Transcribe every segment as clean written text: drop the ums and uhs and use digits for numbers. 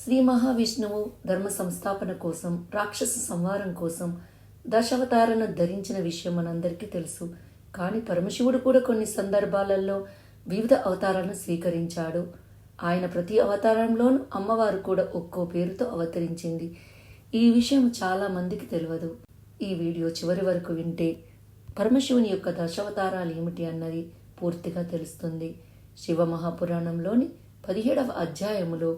శ్రీ మహావిష్ణువు ధర్మ సంస్థాపన కోసం, రాక్షస సంహారం కోసం దశావతారాలను ధరించిన విషయం మనందరికీ తెలుసు. కానీ పరమశివుడు కూడా కొన్ని సందర్భాలలో వివిధ అవతారాలను స్వీకరించాడు. ఆయన ప్రతి అవతారంలోనూ అమ్మవారు కూడా ఒక్కో పేరుతో అవతరించింది. ఈ విషయం చాలా మందికి తెలియదు. ఈ వీడియో చివరి వరకు వింటే పరమశివుని యొక్క దశావతారాలు ఏమిటి అన్నది పూర్తిగా తెలుస్తుంది. శివ మహాపురాణంలోని 17వ అధ్యాయములో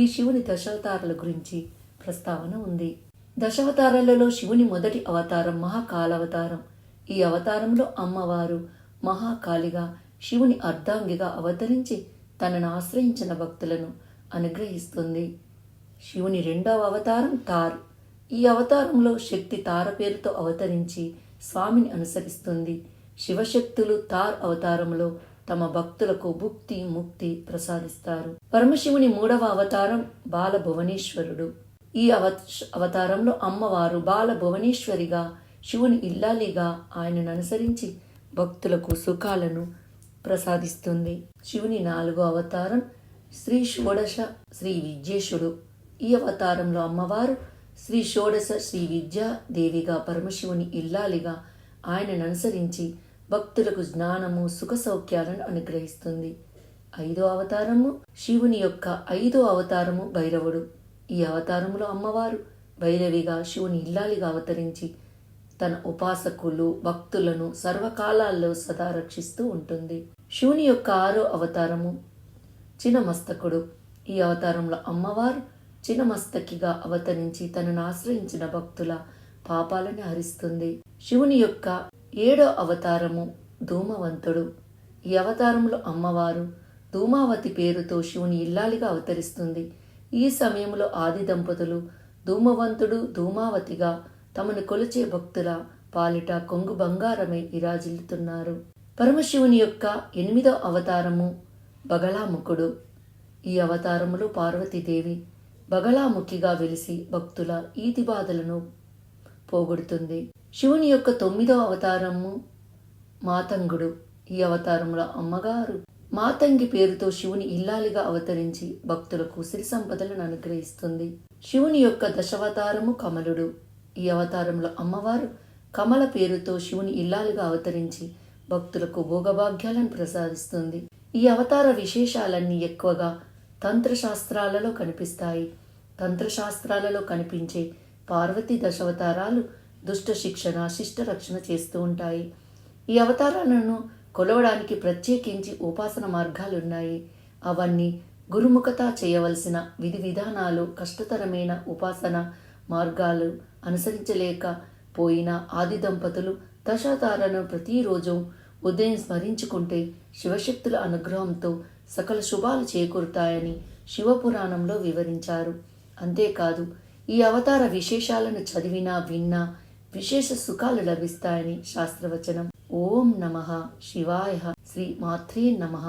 ఈ శివుని దశావతారాల గురించి ప్రస్తావన ఉంది. దశావతారాలలో శివుని మొదటి అవతారం మహాకాలావతారం. ఈ అవతారంలో అమ్మవారు మహాకాళిగా శివుని అర్ధాంగిగా అవతరించి తనను ఆశ్రయించిన భక్తులను అనుగ్రహిస్తుంది. శివుని రెండవ అవతారం తార్. ఈ అవతారంలో శక్తి తార పేరుతో అవతరించి స్వామిని అనుసరిస్తుంది. శివశక్తులు తార్ అవతారంలో తమ భక్తులకు భుక్తి ముక్తి ప్రసాదిస్తారు. పరమశివుని మూడవ అవతారం బాల భువనేశ్వరుడు. ఈ అవతారంలో అమ్మవారు బాల భువనేశ్వరిగా శివుని ఇల్లాలిగా ఆయనను అనుసరించి భక్తులకు సుఖాలను ప్రసాదిస్తుంది. శివుని నాలుగో అవతారం శ్రీ షోడశ శ్రీ విద్యేశుడు. ఈ అవతారంలో అమ్మవారు శ్రీ షోడశ శ్రీ విద్యా దేవిగా పరమశివుని ఇల్లాలిగా ఆయనను అనుసరించి భక్తులకు జ్ఞానము సుఖ సౌఖ్యాలను అనుగ్రహిస్తుంది. ఐదో అవతారము శివుని యొక్క ఐదో అవతారము భైరవుడు. ఈ అవతారంలో అమ్మవారు భైరవిగా శివుని ఇల్లాలిగా అవతరించి తన ఉపాసకులు భక్తులను సర్వకాలాల్లో సదా రక్షిస్తూ ఉంటుంది. శివుని యొక్క ఆరో అవతారము చినమస్తకుడు. ఈ అవతారంలో అమ్మవారు చినమస్తకిగా అవతరించి తనను ఆశ్రయించిన భక్తుల పాపాలను హరిస్తుంది. శివుని యొక్క ఏడో అవతారము ధూమవంతుడు. ఈ అవతారంలో అమ్మవారు ధూమావతి పేరుతో శివుని ఇల్లాలిగా అవతరిస్తుంది. ఈ సమయంలో ఆది దంపతులు ధూమవంతుడు ధూమావతిగా తమను కొలిచే భక్తుల పాలిట కొంగు బంగారమై విరాజిల్లుతున్నారు. పరమశివుని యొక్క 8వ అవతారము బగళాముఖుడు. ఈ అవతారములో పార్వతీదేవి బగళాముఖిగా వెలిసి భక్తుల ఈతి బాధలను పోగొడుతుంది. శివుని యొక్క 9వ అవతారము మాతంగుడు. ఈ అవతారంలో అమ్మగారు మాతంగి పేరుతో శివుని ఇల్లాలిగా అవతరించి భక్తులకు సిరి సంపదలను అనుగ్రహిస్తుంది. శివుని యొక్క దశావతారము కమలుడు. ఈ అవతారంలో అమ్మవారు కమల పేరుతో శివుని ఇల్లాలుగా అవతరించి భక్తులకు భోగభాగ్యాలను ప్రసాదిస్తుంది. ఈ అవతార విశేషాలన్నీ ఎక్కువగా తంత్రశాస్త్రాలలో కనిపిస్తాయి. తంత్రశాస్త్రాలలో కనిపించే పార్వతీ దశావతారాలు దుష్ట శిక్షణ శిష్ట రక్షణ చేస్తూ ఉంటాయి. ఈ అవతారాలను కొలవడానికి ప్రత్యేకించి ఉపాసన మార్గాలున్నాయి. అవన్నీ గురుముఖత చేయవలసిన విధి విధానాలు, కష్టతరమైన ఉపాసన మార్గాలు అనుసరించలేకపోయిన ఆది దంపతులు దశావతారాలను ప్రతిరోజు ఉదయం స్మరించుకుంటే శివశక్తుల అనుగ్రహంతో సకల శుభాలు చేకూరుతాయని శివపురాణంలో వివరించారు. అంతేకాదు ఈ అవతార విశేషాలను చదివినా విన్నా విశేష సుఖాలు లభిస్తాయని శాస్త్రవచనం. ఓం నమః శివాయ. శ్రీ మాత్రే నమః.